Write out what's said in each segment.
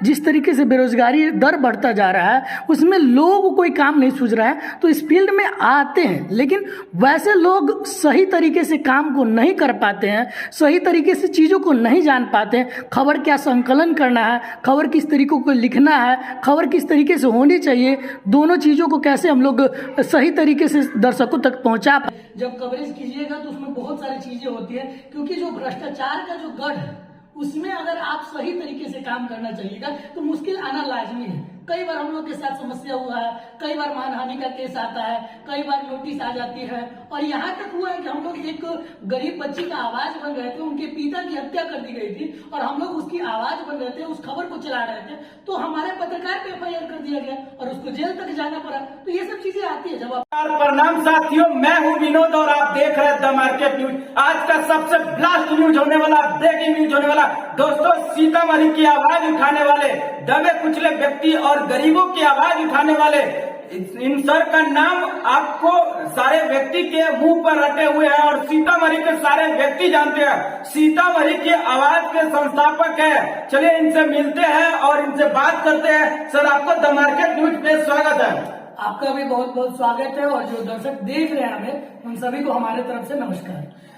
जिस तरीके से बेरोजगारी दर बढ़ता जा रहा है उसमें लोग कोई काम नहीं सूझ रहा है तो इस फील्ड में आते हैं, लेकिन वैसे लोग सही तरीके से काम को नहीं कर पाते हैं, सही तरीके से चीज़ों को नहीं जान पाते हैं। खबर क्या संकलन करना है, खबर किस तरीकों को लिखना है, खबर किस तरीके से होनी चाहिए, दोनों चीज़ों को कैसे हम लोग सही तरीके से दर्शकों तक पहुंचा पाए। जब कवरेज कीजिएगा तो उसमें बहुत सारी चीज़ें होती है, क्योंकि जो भ्रष्टाचार का जो गढ़ है उसमें अगर आप सही तरीके से काम करना चाहिएगा तो मुश्किल आना लाजमी है। कई बार हम लोग के साथ समस्या हुआ है, कई बार मानहानि का केस आता है, कई बार नोटिस आ जाती है, और यहाँ तक हुआ है कि हम लोग एक गरीब बच्ची का आवाज बन रहे थे, उनके पिता की हत्या कर दी गई थी और हम लोग उसकी आवाज बन रहे थे, उस खबर को चला रहे थे, तो हमारे पत्रकार पे FIR कर दिया गया और उसको जेल तक जाना पड़ा। तो ये सब चीजें आती है। जब आप प्रणाम साथियों, मैं हूं विनोद और आप देख रहे हैं द मार्केट न्यूज। आज का सबसे ब्लास्ट न्यूज होने वाला, ब्रेकिंग न्यूज होने वाला दोस्तों, सीतामढ़ी की आवाज उठाने वाले, दबे कुचले व्यक्ति और गरीबों की आवाज उठाने वाले इन सर का नाम आपको सारे व्यक्ति के मुंह पर रटे हुए हैं और सीतामढ़ी के सारे व्यक्ति जानते हैं। सीतामढ़ी की आवाज के संस्थापक है। चलिए इनसे मिलते हैं और इनसे बात करते हैं। सर, आपको द मार्केट न्यूज पे स्वागत है। आपका भी बहुत बहुत स्वागत है और जो दर्शक देख रहे हैं हमें, उन सभी को हमारे तरफ से नमस्कार।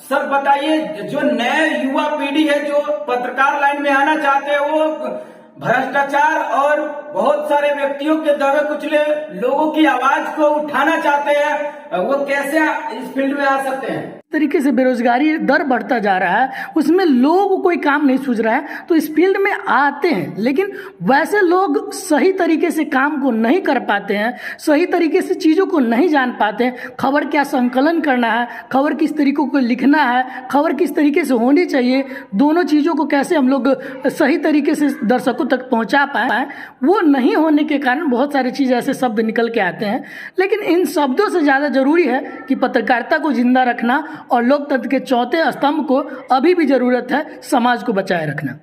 सर बताइए, जो नए युवा पीढ़ी है जो पत्रकार लाइन में आना चाहते हैं, वो भ्रष्टाचार और बहुत सारे व्यक्तियों के दबे कुचले लोगों की आवाज को उठाना चाहते हैं, वो कैसे इस फील्ड में आ सकते हैं? तरीके से बेरोजगारी दर बढ़ता जा रहा है उसमें लोग कोई काम नहीं सूझ रहा है तो इस फील्ड में आते हैं, लेकिन वैसे लोग सही तरीके से काम को नहीं कर पाते हैं, सही तरीके से चीज़ों को नहीं जान पाते हैं। खबर क्या संकलन करना है, खबर किस तरीकों को लिखना है, खबर किस तरीके से होनी चाहिए, दोनों चीज़ों को कैसे हम लोग सही तरीके से दर्शकों तक पहुंचा पाए, वो नहीं होने के कारण बहुत सारी चीज़ ऐसे शब्द निकल के आते हैं। लेकिन इन शब्दों से ज़्यादा जरूरी है कि पत्रकारिता को जिंदा रखना और लोकतंत्र के चौथे स्तंभ को अभी भी जरूरत है समाज को बचाए रखना।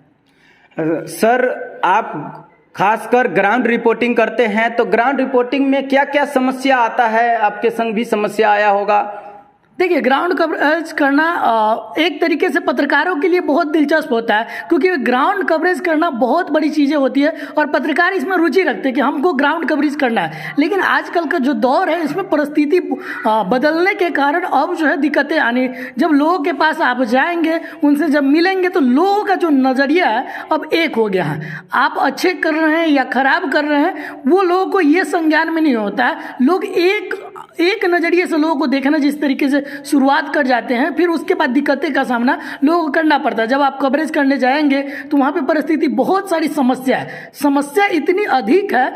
सर, आप खासकर ग्राउंड रिपोर्टिंग करते हैं, तो ग्राउंड रिपोर्टिंग में क्या क्या समस्या आता है? आपके संग भी समस्या आया होगा। देखिए, ग्राउंड कवरेज करना एक तरीके से पत्रकारों के लिए बहुत दिलचस्प होता है, क्योंकि ग्राउंड कवरेज करना बहुत बड़ी चीज़ें होती है और पत्रकार इसमें रुचि रखते हैं कि हमको ग्राउंड कवरेज करना है। लेकिन आजकल का जो दौर है इसमें परिस्थिति बदलने के कारण अब जो है दिक्कतें आनी। जब लोगों के पास आप जाएंगे, उनसे जब मिलेंगे, तो लोगों का जो नज़रिया है अब एक हो गया है। आप अच्छे कर रहे हैं या खराब कर रहे हैं, वो लोगों को ये संज्ञान में नहीं होता है। लोग एक नज़रिए से लोगों को देखना जिस तरीके से शुरुआत कर जाते हैं, फिर उसके बाद दिक्कतें का सामना लोगों को करना पड़ता है। जब आप कवरेज करने जाएंगे तो वहाँ पे परिस्थिति बहुत सारी समस्या इतनी अधिक है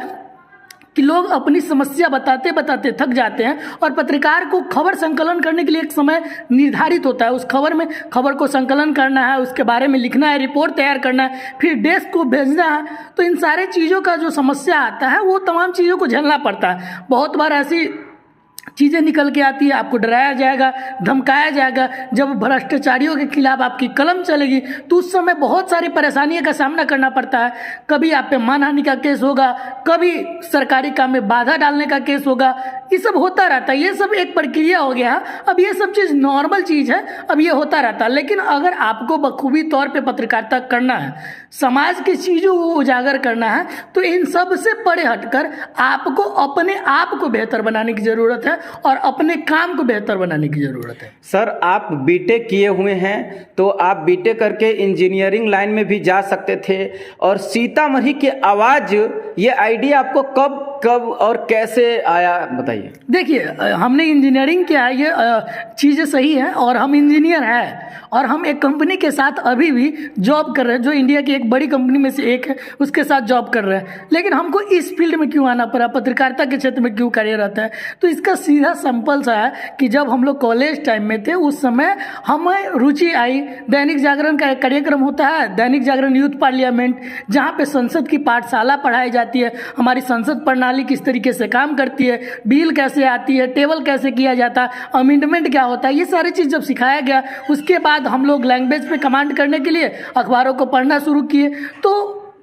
कि लोग अपनी समस्या बताते बताते थक जाते हैं और पत्रकार को खबर संकलन करने के लिए एक समय निर्धारित होता है। उस खबर को संकलन करना है, उसके बारे में लिखना है, रिपोर्ट तैयार करना है, फिर डेस्क को भेजना है। तो इन सारे चीज़ों का जो समस्या आता है वो तमाम चीज़ों को झेलना पड़ता है। बहुत बार ऐसी चीज़ें निकल के आती है, आपको डराया जाएगा, धमकाया जाएगा। जब भ्रष्टाचारियों के खिलाफ आपकी कलम चलेगी तो उस समय बहुत सारी परेशानियों का सामना करना पड़ता है। कभी आप पे मानहानि का केस होगा, कभी सरकारी काम में बाधा डालने का केस होगा, ये सब होता रहता है। ये सब एक प्रक्रिया हो गया। अब ये सब चीज़ नॉर्मल चीज़ है, अब ये होता रहता है। लेकिन अगर आपको बखूबी तौर पे पत्रकारिता करना है, समाज की चीज़ों को उजागर करना है, तो इन सब से परे हटकर आपको अपने आप को बेहतर बनाने की ज़रूरत है और अपने काम को बेहतर बनाने की ज़रूरत है। सर, आप बीटेक किए हुए हैं, तो आप बीटेक करके इंजीनियरिंग लाइन में भी जा सकते थे, और सीतामढ़ी की आवाज़, ये आइडिया आपको कब और कैसे आया, बताइए। देखिए, हमने इंजीनियरिंग किया है, ये चीज़ें सही है और हम इंजीनियर हैं और हम एक कंपनी के साथ अभी भी जॉब कर रहे हैं, जो इंडिया की एक बड़ी कंपनी में से एक है, उसके साथ जॉब कर रहे हैं। लेकिन हमको इस फील्ड में क्यों आना पड़ा, पत्रकारिता के क्षेत्र में क्यों करियर रहता है? तो इसका सीधा सिंपल सा है कि जब हम लोग कॉलेज टाइम में थे उस समय हमें रुचि आई। दैनिक जागरण का एक कार्यक्रम होता है, दैनिक जागरण यूथ पार्लियामेंट, जहाँ पे संसद की पाठशाला पढ़ाई जाती है, हमारी संसद प्रणाली किस तरीके से काम करती है, बिल कैसे आती है, टेबल कैसे किया जाता है, अमेंडमेंट क्या होता है, ये सारी चीज़ जब सिखाया गया, उसके बाद हम लोग लैंग्वेज पे कमांड करने के लिए अखबारों को पढ़ना शुरू किए। तो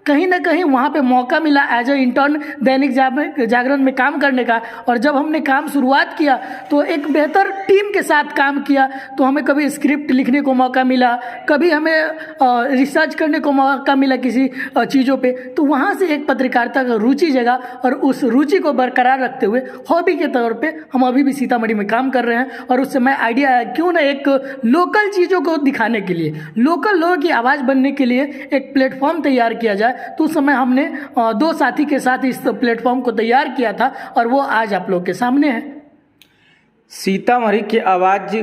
कहीं ना कहीं वहाँ पे मौका मिला as a intern Dainik Jagran में काम करने का। और जब हमने काम शुरुआत किया तो एक बेहतर टीम के साथ काम किया, तो हमें कभी स्क्रिप्ट लिखने को मौका मिला, कभी हमें रिसर्च करने को मौका मिला किसी चीज़ों पे। तो वहाँ से एक पत्रकारिता का रुचि जगा और उस रुचि को बरकरार रखते हुए हॉबी के तौर पे हम अभी भी सीतामढ़ी में काम कर रहे हैं। और उस समय आइडिया आया क्यों ना एक लोकल चीज़ों को दिखाने के लिए, लोकल लोगों की आवाज़ बनने के लिए एक प्लेटफॉर्म तैयार किया जाए। तो उस समय हमने 2 साथी के साथ इस प्लेटफॉर्म को तैयार किया था और वो आज आप लोग के सामने है। सीतामढ़ी की आवाज़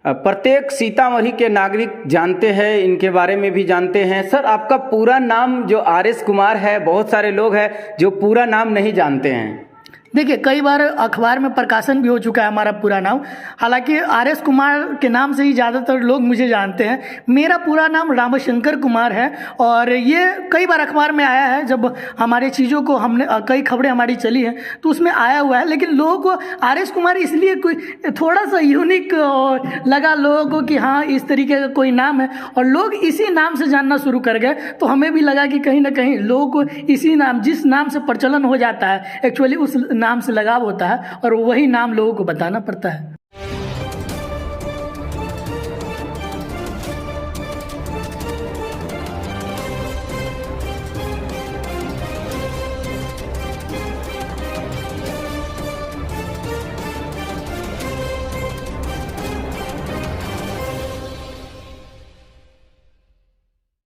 प्रत्येक सीतामढ़ी के नागरिक जानते हैं, इनके बारे में भी जानते हैं। सर, आपका पूरा नाम जो RS कुमार है, बहुत सारे लोग हैं जो पूरा नाम नहीं जानते हैं। देखिए, कई बार अखबार में प्रकाशन भी हो चुका है हमारा पूरा नाम, हालांकि RS कुमार के नाम से ही ज़्यादातर लोग मुझे जानते हैं। मेरा पूरा नाम रामशंकर कुमार है और ये कई बार अखबार में आया है। जब हमारे चीज़ों को हमने कई खबरें हमारी चली हैं तो उसमें आया हुआ है, लेकिन लोगों को RS कुमार इसलिए कोई थोड़ा सा यूनिक लगा लोगों को कि हाँ इस तरीके का कोई नाम है, और लोग इसी नाम से जानना शुरू कर गए। तो हमें भी लगा कि कहीं ना कहीं लोगों को इसी नाम, जिस नाम से प्रचलन हो जाता है, एक्चुअली उस नाम से लगाव होता है और वही नाम लोगों को बताना पड़ता है।